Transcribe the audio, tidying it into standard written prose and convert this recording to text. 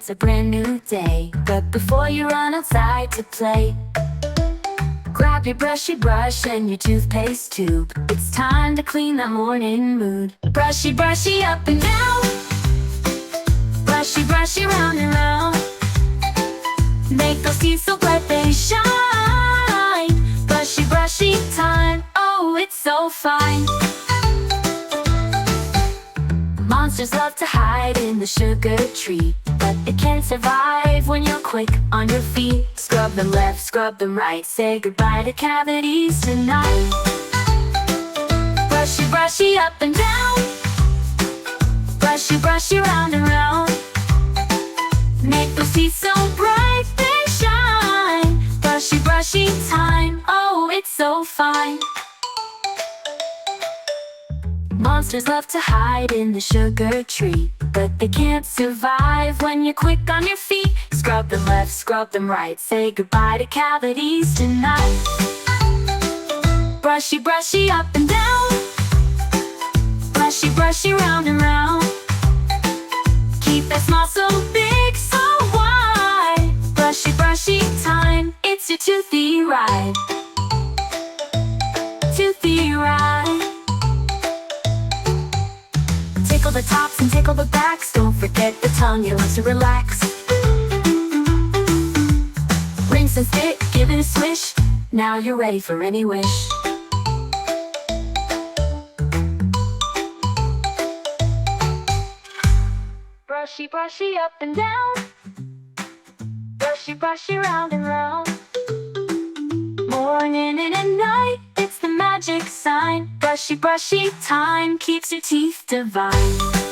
it's a brand new day. But before you run outside to play, grab your brushy brush and your toothpaste tube. It's time to clean that morning mood. Brushy, brushy up and down, brushy, brushy round and round. Make those teeth so bright they shine. Brushy, brushy time, oh, it's so fine. Monsters love to hide in the sugar tree, but they can't survive when you're quick on your feet. Scrub them left, scrub them right, say goodbye to cavities tonight. Brushy, brushy up and down, brushy, brushy round and round. Make those teeth so bright they shine. Brushy, brushy time, oh, it's so fine. Monsters love to hide in the sugar tree, but they can't survive when you're quick on your feet. Scrub them left, scrub them right, say goodbye to cavities tonight. Brushy, brushy up and down, brushy, brushy round and round. Keep that smile so big, so wide. Brushy, brushy time, it's your toothy ride. Toothy ride. Tickle the tops and tickle the backs. Don't forget the tongue, you want to relax. Rinse and spit, give it a swish. Now you're ready for any wish. Brushy, brushy up and down, brushy, brushy round and round. Morning and at night, it's the magic sign. Brushy, brushy time keeps your teeth divine.